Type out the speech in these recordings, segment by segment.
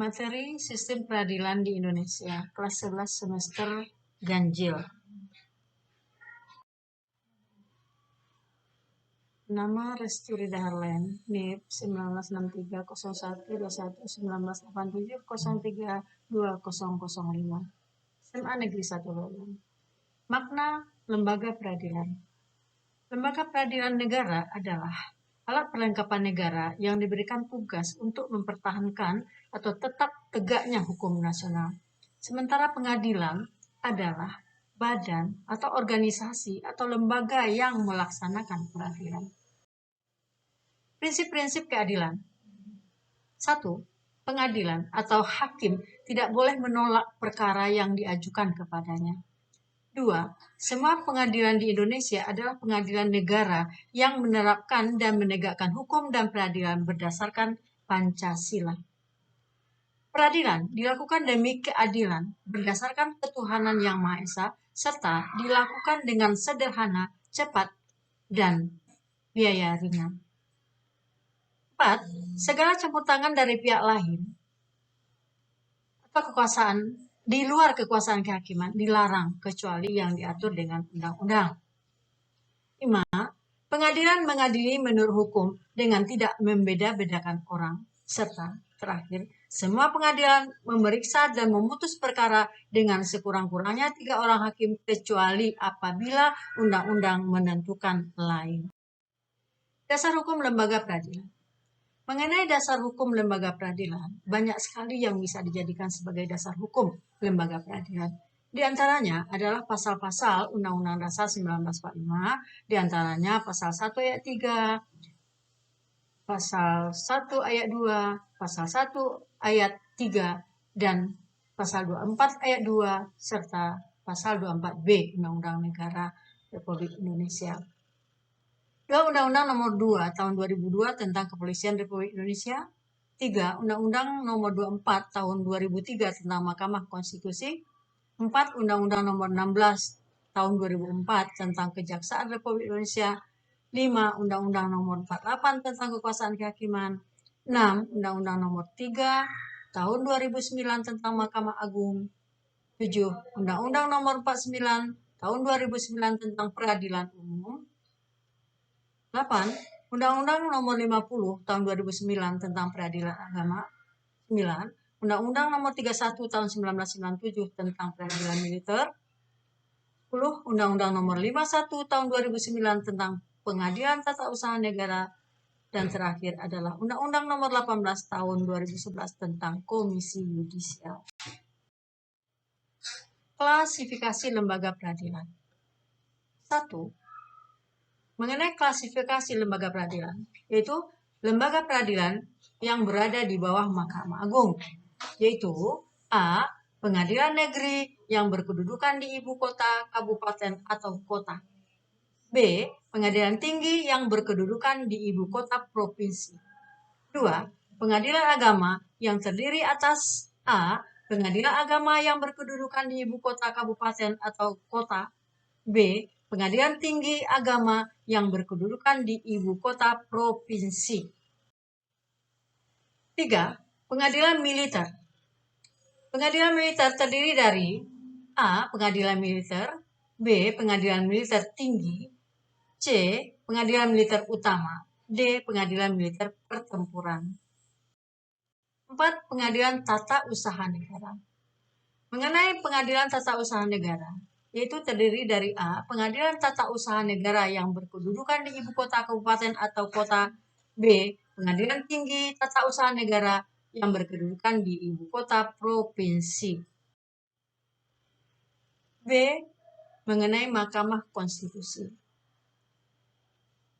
Materi Sistem Peradilan di Indonesia, kelas 11 semester ganjil. Nama Resturi Daharlen, NIP 1963-01-1987-03-2005. SMA Negeri 1 Loyang. Makna Lembaga Peradilan. Lembaga peradilan negara adalah alat perlengkapan negara yang diberikan tugas untuk mempertahankan atau tetap tegaknya hukum nasional. Sementara pengadilan adalah badan atau organisasi atau lembaga yang melaksanakan peradilan. Prinsip-prinsip keadilan. 1. Pengadilan atau hakim tidak boleh menolak perkara yang diajukan kepadanya. 2. Semua pengadilan di Indonesia adalah pengadilan negara yang menerapkan dan menegakkan hukum dan peradilan berdasarkan Pancasila. Peradilan dilakukan demi keadilan berdasarkan ketuhanan yang Maha Esa serta dilakukan dengan sederhana, cepat, dan biaya ringan. 4. Segala campur tangan dari pihak lain atau kekuasaan di luar kekuasaan kehakiman dilarang kecuali yang diatur dengan undang-undang. 5. Pengadilan mengadili menurut hukum dengan tidak membeda-bedakan orang. Serta terakhir, semua pengadilan memeriksa dan memutus perkara dengan sekurang-kurangnya 3 orang hakim kecuali apabila undang-undang menentukan lain. Dasar hukum lembaga peradilan. Mengenai dasar hukum lembaga peradilan, banyak sekali yang bisa dijadikan sebagai dasar hukum lembaga peradilan. Di antaranya adalah pasal-pasal Undang-Undang Dasar 1945, di antaranya pasal 1 ayat 3, pasal 1 ayat 2, pasal 1 ayat 3, dan pasal 24 ayat 2, serta pasal 24B Undang-Undang Negara Republik Indonesia. 2. Undang-Undang Nomor 2 Tahun 2002 tentang Kepolisian Republik Indonesia. 3. Undang-Undang Nomor 24 Tahun 2003 tentang Mahkamah Konstitusi. 4. Undang-Undang Nomor 16 Tahun 2004 tentang Kejaksaan Republik Indonesia. 5. Undang-Undang Nomor 48 tentang Kekuasaan Kehakiman. 6. Undang-Undang Nomor 3 Tahun 2009 tentang Mahkamah Agung. 7. Undang-Undang Nomor 49 Tahun 2009 tentang Peradilan Umum. 8. Undang-Undang Nomor 50 Tahun 2009 tentang Peradilan Agama. 9. Undang-Undang Nomor 31 Tahun 1997 tentang Peradilan Militer. 10. Undang-Undang Nomor 51 Tahun 2009 tentang Pengadilan Tata Usaha Negara. Dan terakhir adalah Undang-Undang Nomor 18 Tahun 2011 tentang Komisi Yudisial. Klasifikasi lembaga peradilan. 1. Mengenai klasifikasi lembaga peradilan, yaitu lembaga peradilan yang berada di bawah Mahkamah Agung, yaitu A. Pengadilan negeri yang berkedudukan di ibu kota, kabupaten, atau kota. B. Pengadilan tinggi yang berkedudukan di ibu kota provinsi. 2. Pengadilan agama yang terdiri atas A. Pengadilan agama yang berkedudukan di ibu kota, kabupaten, atau kota. B. Pengadilan tinggi agama yang berkedudukan di ibu kota provinsi. 3. Pengadilan militer. Pengadilan militer terdiri dari A. Pengadilan militer, B. Pengadilan militer tinggi, C. Pengadilan militer utama, D. Pengadilan militer pertempuran. 4. Pengadilan tata usaha negara. Mengenai pengadilan tata usaha negara, yaitu terdiri dari A. Pengadilan tata usaha negara yang berkedudukan di ibu kota, kabupaten, atau kota. B. Pengadilan tinggi tata usaha negara yang berkedudukan di ibu kota provinsi. B. Mengenai Mahkamah Konstitusi.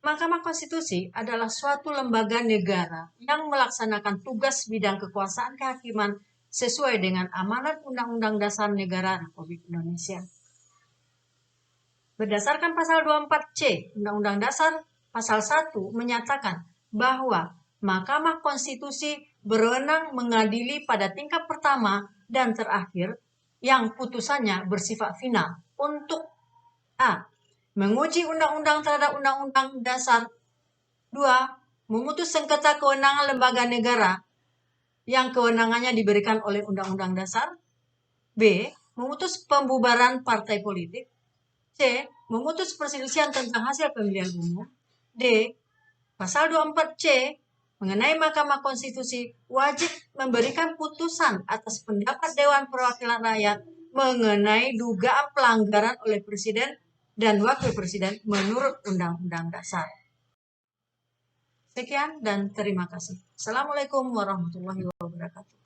Mahkamah Konstitusi adalah suatu lembaga negara yang melaksanakan tugas bidang kekuasaan kehakiman sesuai dengan amanat Undang-Undang Dasar Negara Republik Indonesia. Berdasarkan pasal 24C Undang-Undang Dasar pasal 1 menyatakan bahwa Mahkamah Konstitusi berwenang mengadili pada tingkat pertama dan terakhir yang putusannya bersifat final untuk A. Menguji undang-undang terhadap Undang-Undang Dasar. 2. Memutus sengketa kewenangan lembaga negara yang kewenangannya diberikan oleh Undang-Undang Dasar. B. Memutus pembubaran partai politik. C. Memutus perselisihan tentang hasil pemilihan umum. D. Pasal 24C mengenai Mahkamah Konstitusi wajib memberikan putusan atas pendapat Dewan Perwakilan Rakyat mengenai dugaan pelanggaran oleh Presiden dan Wakil Presiden menurut Undang-Undang Dasar. Sekian dan terima kasih. Assalamualaikum warahmatullahi wabarakatuh.